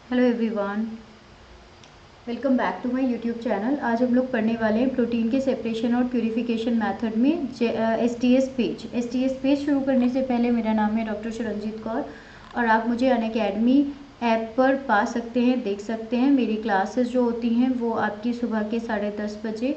Hello everyone, welcome back to my YouTube channel. आज हम लोग पढ़ने वाले हैं प्रोटीन के सेपरेशन और प्यूरिफिकेशन मेथड में एस टी एस पेज। शुरू करने से पहले मेरा नाम है डॉक्टर शरणजीत कौर और आप मुझे अनअकैडमी ऐप पर पा सकते हैं, देख सकते हैं। मेरी क्लासेस जो होती हैं वो आपकी सुबह के 10:30 बजे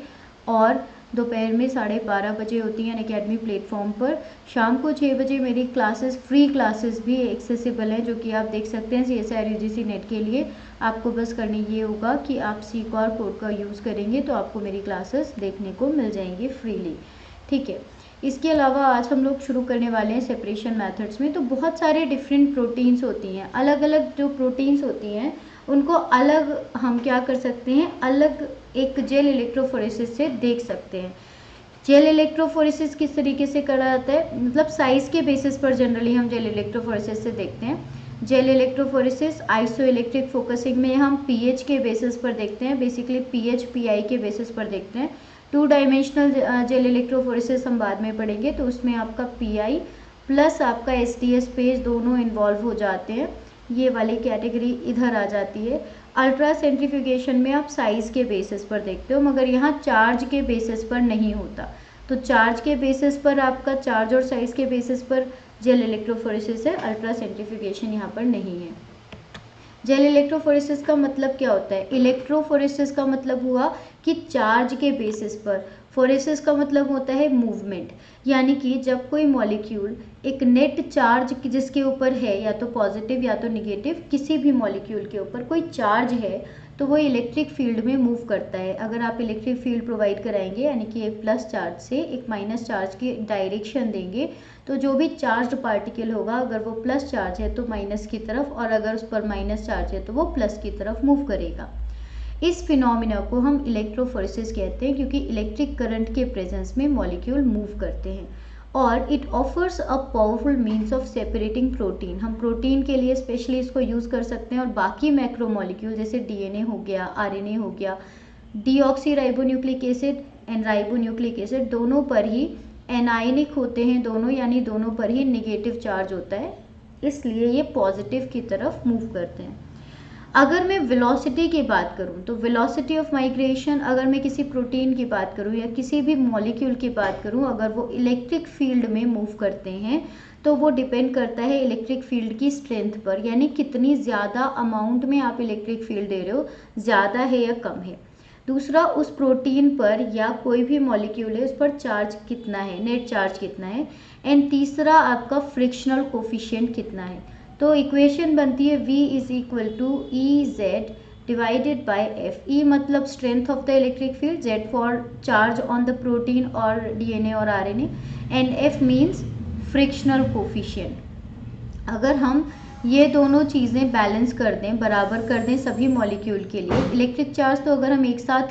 और दोपहर में 12:30 बजे होती हैं अनअकैडमी प्लेटफॉर्म पर। शाम को 6 बजे मेरी क्लासेस, फ्री क्लासेस भी एक्सेसिबल हैं, जो कि आप देख सकते हैं CSIR UGC नेट के लिए। आपको बस करने ये होगा कि आप सीकॉर कोड का यूज़ करेंगे तो आपको मेरी क्लासेस देखने को मिल जाएंगी फ्रीली, ठीक है। इसके अलावा आज हम लोग शुरू करने वाले हैं सेपरेशन मेथड्स में। तो बहुत सारे डिफरेंट प्रोटीन्स होती हैं, अलग अलग जो प्रोटीन्स होती हैं उनको अलग हम क्या कर सकते हैं, अलग एक जेल इलेक्ट्रोफोरेसिस से देख सकते हैं। जेल इलेक्ट्रोफोरेसिस किस तरीके से करा जाता है, मतलब साइज के बेसिस पर जनरली हम जेल इलेक्ट्रोफोरेसिस से देखते हैं। Gel electrophoresis iso electric focusing में हम पीएच के बेसिस पर देखते हैं, बेसिकली पीएच पीआई के बेसिस पर देखते हैं। 2 डायमेंशनल जेल इलेक्ट्रोफोरेसिस हम बाद में पढ़ेंगे, तो उसमें आपका पीआई प्लस आपका एसटीएस पेज दोनों इन्वॉल्व हो जाते हैं। ये वाली कैटेगरी इधर आ जाती है। अल्ट्रा सेंट्रीफ्यूगेशन में आप साइज के बेसिस पर देखते हो, मगर यहाँ चार्ज के बेसिस पर नहीं होता। तो चार्ज के बेसिस पर आपका, चार्ज और साइज के बेसिस पर जेल इलेक्ट्रोफोरेसिस है, अल्ट्रा सेंट्रीफ्यूगेशन यहाँ पर नहीं है। जेल इलेक्ट्रोफोरेसिस का मतलब क्या होता है? इलेक्ट्रोफोरेसिस का मतलब हुआ कि चार्ज के बेसिस पर, फोरेसिस का मतलब होता है मूवमेंट, यानी कि जब कोई मॉलिक्यूल एक नेट चार्ज जिसके ऊपर है, या तो पॉजिटिव या तो निगेटिव, किसी भी मॉलिक्यूल के ऊपर कोई चार्ज है तो वो इलेक्ट्रिक फील्ड में मूव करता है। अगर आप इलेक्ट्रिक फील्ड प्रोवाइड कराएंगे, यानी कि एक प्लस चार्ज से एक माइनस चार्ज की डायरेक्शन देंगे, तो जो भी चार्ज्ड पार्टिकल होगा, अगर वो प्लस चार्ज है तो माइनस की तरफ, और अगर उस पर माइनस चार्ज है तो वो प्लस की तरफ मूव करेगा। इस फिनोमिना को हम इलेक्ट्रोफोरेसिस कहते हैं, क्योंकि इलेक्ट्रिक करंट के प्रेजेंस में मॉलिक्यूल मूव करते हैं। और it offers a powerful means of separating protein. हम प्रोटीन के लिए स्पेशली इसको यूज़ कर सकते हैं, और बाकी मैक्रोमोलिक्यूल जैसे डीएनए हो गया, आरएनए हो गया, deoxy ribonucleic acid and ribonucleic acid, दोनों पर ही एनायनिक होते हैं दोनों, यानी दोनों पर ही निगेटिव चार्ज होता है, इसलिए ये पॉजिटिव की तरफ मूव करते हैं। अगर मैं वेलोसिटी की बात करूं, तो वेलोसिटी ऑफ माइग्रेशन, अगर मैं किसी प्रोटीन की बात करूं या किसी भी मॉलिक्यूल की बात करूं, अगर वो इलेक्ट्रिक फील्ड में मूव करते हैं तो वो डिपेंड करता है इलेक्ट्रिक फील्ड की स्ट्रेंथ पर, यानी कितनी ज़्यादा अमाउंट में आप इलेक्ट्रिक फील्ड दे रहे हो, ज़्यादा है या कम है। दूसरा, उस प्रोटीन पर या कोई भी मॉलिक्यूल है उस पर चार्ज कितना है, नेट चार्ज कितना है। एंड तीसरा, आपका फ्रिक्शनल कोफिशिएंट कितना है। तो इक्वेशन बनती है V is equal to EZ divided by F। E मतलब strength of the electric field, Z for charge on the protein और DNA और RNA, and F means frictional coefficient. अगर हम ये दोनों चीज़ें बैलेंस कर दें, बराबर कर दें सभी मॉलिक्यूल के लिए, इलेक्ट्रिक चार्ज तो अगर हम एक साथ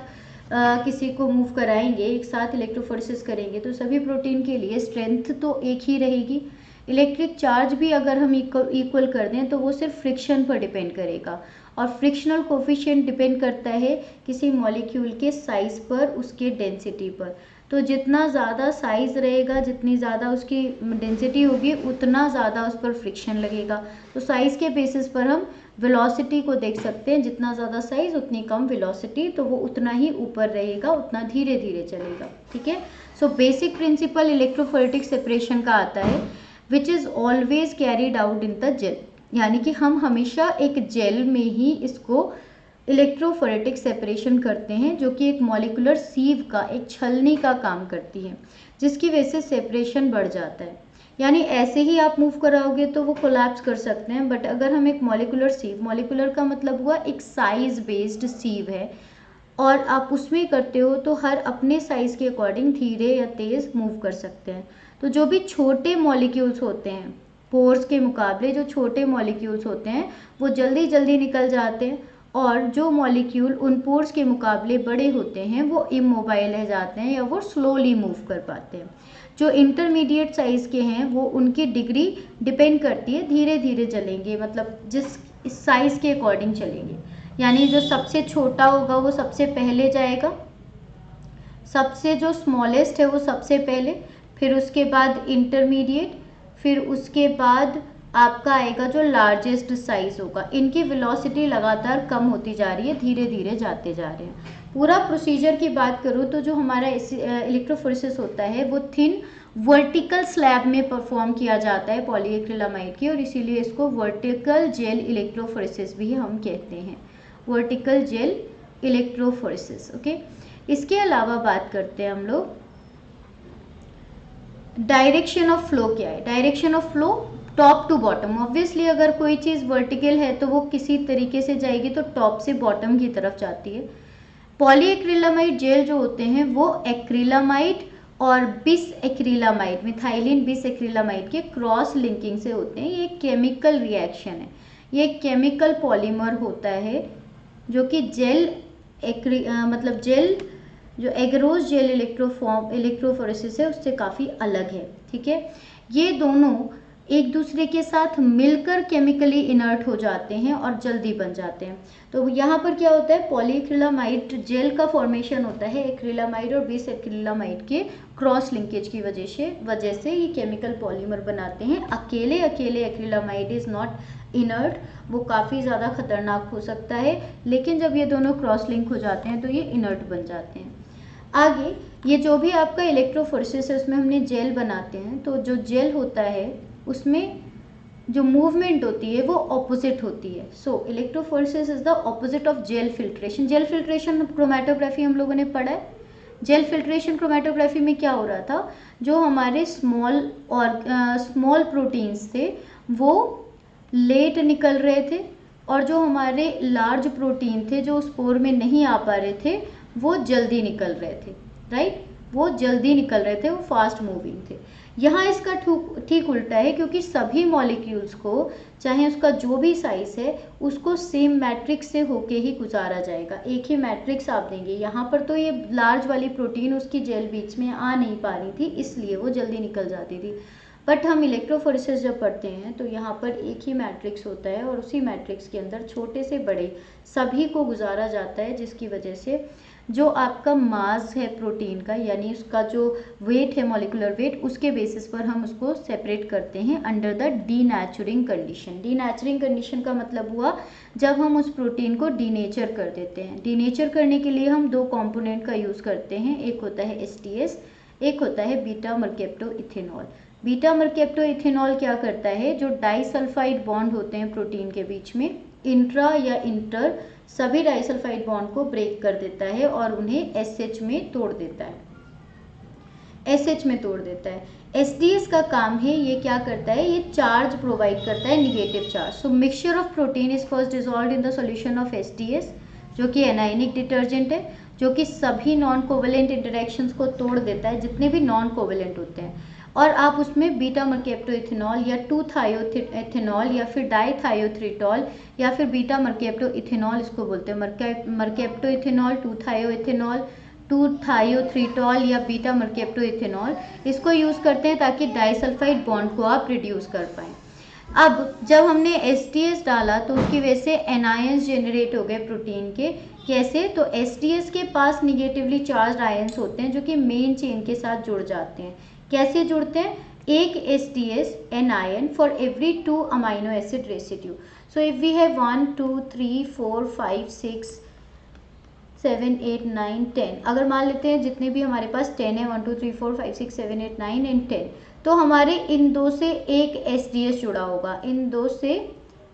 किसी को मूव कराएंगे, एक साथ इलेक्ट्रोफोरेसिस करेंगे, तो सभी प्रोटीन के लिए स्ट्रेंथ तो एक ही रहेगी। इलेक्ट्रिक चार्ज भी अगर हम इक्वल कर दें तो वो सिर्फ फ्रिक्शन पर डिपेंड करेगा, और फ्रिक्शनल कोफिशिएंट डिपेंड करता है किसी मॉलिक्यूल के साइज पर, उसके डेंसिटी पर। तो जितना ज़्यादा साइज रहेगा, जितनी ज़्यादा उसकी डेंसिटी होगी, उतना ज़्यादा उस पर फ्रिक्शन लगेगा। तो साइज के बेसिस पर हम वेलोसिटी को देख सकते हैं, जितना ज़्यादा साइज उतनी कम वेलोसिटी, तो वो उतना ही ऊपर रहेगा, उतना धीरे धीरे चलेगा, ठीक है। So basic principle electrophoretic separation का आता है, which is always carried out in the gel, यानी कि हम हमेशा एक जेल में ही इसको इलेक्ट्रोफोरेटिक सेपरेशन करते हैं, जो कि एक मॉलिकुलर सीव का, एक छलनी का काम करती है, जिसकी वजह से सेपरेशन बढ़ जाता है। यानी ऐसे ही आप मूव कराओगे तो वो कोलैप्स कर सकते हैं, बट अगर हम एक मॉलिकुलर सीव, मॉलिकुलर का मतलब हुआ एक साइज बेस्ड सीव है, और आप उसमें करते हो तो हर अपने साइज के अकॉर्डिंग धीरे या तेज मूव कर सकते हैं। तो जो भी छोटे मॉलिक्यूल्स होते हैं, पोर्स के मुकाबले जो छोटे मॉलिक्यूल्स होते हैं वो जल्दी जल्दी निकल जाते हैं, और जो मॉलिक्यूल उन पोर्स के मुकाबले बड़े होते हैं वो इमोबाइल रह जाते हैं, या वो स्लोली मूव कर पाते हैं। जो इंटरमीडिएट साइज के हैं वो उनकी डिग्री डिपेंड करती है, धीरे धीरे चलेंगे, मतलब जिस साइज के अकॉर्डिंग चलेंगे। यानी जो सबसे छोटा होगा वो सबसे पहले जाएगा, सबसे जो स्मॉलेस्ट है वो सबसे पहले, फिर उसके बाद इंटरमीडिएट, फिर उसके बाद आपका आएगा जो लार्जेस्ट साइज होगा। इनकी वेलोसिटी लगातार कम होती जा रही है, धीरे धीरे जाते जा रहे हैं। पूरा प्रोसीजर की बात करूँ तो जो हमारा इलेक्ट्रोफोरेसिस होता है वो थिन वर्टिकल स्लैब में परफॉर्म किया जाता है पॉलीएक्रिलामाइड की, और इसीलिए इसको वर्टिकल जेल इलेक्ट्रोफोरेसिस भी हम कहते हैं, वर्टिकल जेल इलेक्ट्रोफोरेसिस। ओके, इसके अलावा बात करते हैं हम लोग डायरेक्शन ऑफ फ्लो क्या है। Direction of flow top to bottom. Obviously अगर कोई चीज़ वर्टिकल है तो वो किसी तरीके से जाएगी तो टॉप से बॉटम की तरफ जाती है। पॉलीएक्रिलामाइड जेल जो होते हैं वो एक्रिलामाइड और बिस एक्रिलामाइड, मिथाइलिन बिस एक्रिलामाइड के क्रॉस लिंकिंग से होते हैं। ये केमिकल रिएक्शन है, ये केमिकल पॉलीमर होता है जो कि जेल मतलब जेल जो एगरोस जेल इलेक्ट्रोफोरेसिस है उससे काफ़ी अलग है। ठीक है, ये दोनों एक दूसरे के साथ मिलकर केमिकली इनर्ट हो जाते हैं और जल्दी बन जाते हैं। तो यहाँ पर क्या होता है, पॉलीएक्रिलामाइड जेल का फॉर्मेशन होता है एक्रिलामाइड और बिस एक्रिलामाइड के क्रॉस लिंकेज की वजह से ये केमिकल पॉलीमर बनाते हैं। अकेले एक्रिलामाइड इज नॉट इनर्ट, वो काफ़ी ज़्यादा खतरनाक हो सकता है, लेकिन जब ये दोनों क्रॉस लिंक हो जाते हैं तो ये इनर्ट बन जाते हैं। आगे ये जो भी आपका इलेक्ट्रोफोरेसिस है उसमें हमने जेल बनाते हैं, तो जो जेल होता है उसमें जो मूवमेंट होती है वो ऑपोजिट होती है। So electrophoresis is the opposite of gel filtration. Gel filtration chromatography हम लोगों ने पढ़ा है। जेल फिल्ट्रेशन क्रोमेटोग्राफी में क्या हो रहा था, जो हमारे स्मॉल प्रोटीन्स थे वो लेट निकल रहे थे, और जो हमारे लार्ज प्रोटीन थे जो स्पोर में नहीं आ पा रहे थे वो जल्दी निकल रहे थे। राइट, वो जल्दी निकल रहे थे, वो फास्ट मूविंग थे। यहाँ इसका ठीक उल्टा है, क्योंकि सभी मॉलिक्यूल्स को चाहे उसका जो भी साइज है उसको सेम मैट्रिक्स से होके ही गुजारा जाएगा, एक ही मैट्रिक्स आप देंगे। यहाँ पर तो ये लार्ज वाली प्रोटीन उसकी जेल बीच में आ नहीं पा रही थी, इसलिए वो जल्दी निकल जाती थी। बट हम इलेक्ट्रोफोरेसिस जब पढ़ते हैं तो यहाँ पर एक ही मैट्रिक्स होता है और उसी मैट्रिक्स के अंदर छोटे से बड़े सभी को गुजारा जाता है, जिसकी वजह से जो आपका मास है प्रोटीन का, यानी उसका जो वेट है मॉलिक्यूलर वेट, उसके बेसिस पर हम उसको सेपरेट करते हैं under the denaturing condition. Denaturing condition का मतलब हुआ जब हम उस प्रोटीन को डीनेचर कर देते हैं। डीनेचर करने के लिए हम दो कंपोनेंट का यूज़ करते हैं, एक होता है STS, एक होता है बीटा मर्केप्टोइथेनॉल। बीटा मर्केप्टोइथेनॉल क्या करता है, जो डाइसल्फाइड बॉन्ड होते हैं प्रोटीन के बीच में, इंट्रा या इंटर सभी डाइसल्फाइड बॉन्ड को ब्रेक कर देता है और उन्हें SH में तोड़ देता है, SH में तोड़ देता है। STS का काम है, ये क्या करता है, ये चार्ज प्रोवाइड करता है, negative charge. So mixture of protein is first dissolved in the solution of STS, जो कि एनायनिक डिटर्जेंट है, जो कि सभी नॉन कोवेलेंट इंटरेक्शंस को तोड़ देता है, जितने भी नॉन कोवेलेंट होते हैं, और आप उसमें बीटा मर्केप्टोइथेनॉल या 2-थायोएथेनॉल या फिर डाइथायोथ्रिटॉल या फिर बीटा मर्केप्टोइथेनॉल इसको बोलते हैं, मर्केप्टोइथेनॉल, 2-थायोएथेनॉल, 2-थायोथ्रिटॉल या बीटा मर्केप्टोइथेनॉल, इसको यूज़ करते हैं ताकि डाइसल्फाइड बॉन्ड को आप रिड्यूस कर पाएँ। अब जब हमने STS डाला तो उसकी वजह से एनायंस जनरेट हो गए प्रोटीन के। कैसे, तो STS के पास निगेटिवली चार्ज आयंस होते हैं जो कि मेन चेन के साथ जुड़ जाते हैं। कैसे जुड़ते हैं, एक STS anion for every 2 amino acid residue. So if we have 1 2 3 4 5 6 7 8 9 10, अगर मान लेते हैं जितने भी हमारे पास 10 है, 1 2 3 4 5 6 7 8 9 एंड 10, तो हमारे इन दो से एक STS जुड़ा होगा, इन दो से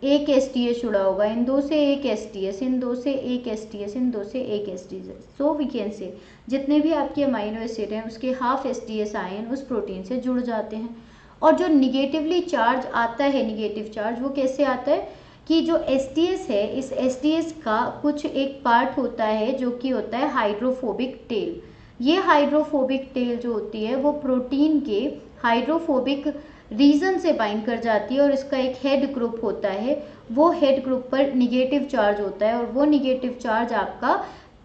एक STS जुड़ा होगा, इन दो से एक STS, इन दो से एक STS, इन दो से एक STS। So we can say जितने भी आपके अमाइनो एसिड हैं उसके हाफ STS आयन उस प्रोटीन से जुड़ जाते हैं। और जो निगेटिवली चार्ज आता है, निगेटिव चार्ज, वो कैसे आता है कि जो STS है, इस STS का कुछ एक पार्ट होता है जो कि होता है हाइड्रोफोबिक टेल। ये हाइड्रोफोबिक टेल जो होती है वो प्रोटीन के हाइड्रोफोबिक रीजन से बाइंड कर जाती है और इसका एक हेड ग्रुप होता है, वो हेड ग्रुप पर निगेटिव चार्ज होता है और वो निगेटिव चार्ज आपका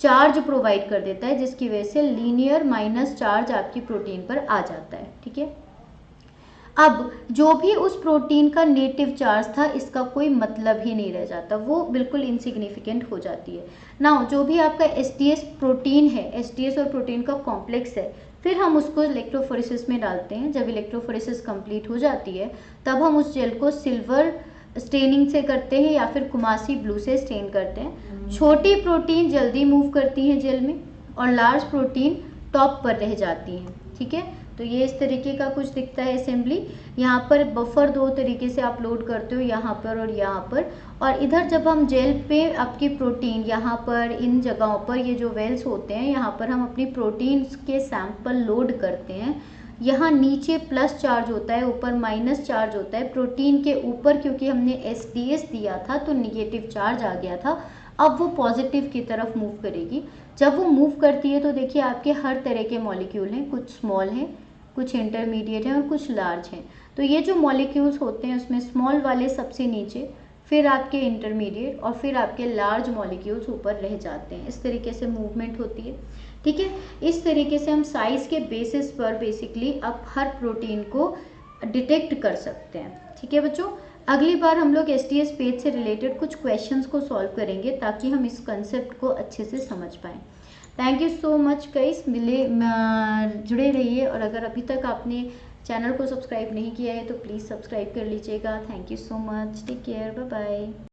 चार्ज प्रोवाइड कर देता है, जिसकी वजह से लीनियर माइनस चार्ज आपकी प्रोटीन पर आ जाता है। ठीक है, अब जो भी उस प्रोटीन का नेटिव चार्ज था इसका कोई मतलब ही नहीं रह जाता, वो बिल्कुल इनसिग्निफिकेंट हो जाती है। नाउ जो भी आपका STS प्रोटीन है, STS और प्रोटीन का कॉम्प्लेक्स है, फिर हम उसको इलेक्ट्रोफोरेसिस में डालते हैं। जब इलेक्ट्रोफोरेसिस कंप्लीट हो जाती है तब हम उस जेल को सिल्वर स्टेनिंग से करते हैं या फिर कुमासी ब्लू से स्टेन करते हैं। छोटी प्रोटीन जल्दी मूव करती हैं जेल में और लार्ज प्रोटीन टॉप पर रह जाती हैं। ठीक है, तो ये इस तरीके का कुछ दिखता है असेंबली। यहाँ पर बफर दो तरीके से आप लोड करते हो, यहाँ पर और यहाँ पर। और इधर जब हम जेल पे आपकी प्रोटीन यहाँ पर इन जगहों पर ये जो वेल्स होते हैं यहाँ पर हम अपनी प्रोटीन के सैंपल लोड करते हैं। यहाँ नीचे प्लस चार्ज होता है, ऊपर माइनस चार्ज होता है। प्रोटीन के ऊपर क्योंकि हमने SDS दिया था तो निगेटिव चार्ज आ गया था, अब वो पॉजिटिव की तरफ मूव करेगी। जब वो मूव करती है तो देखिए आपके हर तरह के मॉलिक्यूल हैं, कुछ स्मॉल हैं, कुछ इंटरमीडिएट हैं और कुछ लार्ज हैं। तो ये जो मॉलिक्यूल्स होते हैं उसमें स्मॉल वाले सबसे नीचे, फिर आपके इंटरमीडिएट और फिर आपके लार्ज मॉलिक्यूल्स ऊपर रह जाते हैं। इस तरीके से मूवमेंट होती है। ठीक है, इस तरीके से हम साइज के बेसिस पर बेसिकली अब हर प्रोटीन को डिटेक्ट कर सकते हैं। ठीक है बच्चों, अगली बार हम लोग STS पेज से रिलेटेड कुछ क्वेश्चंस को सॉल्व करेंगे ताकि हम इस कंसेप्ट को अच्छे से समझ पाएँ। Thank you so much guys, जुड़े रहिए। और अगर अभी तक आपने चैनल को सब्सक्राइब नहीं किया है तो प्लीज़ सब्सक्राइब कर लीजिएगा। Thank you so much, take care, bye bye.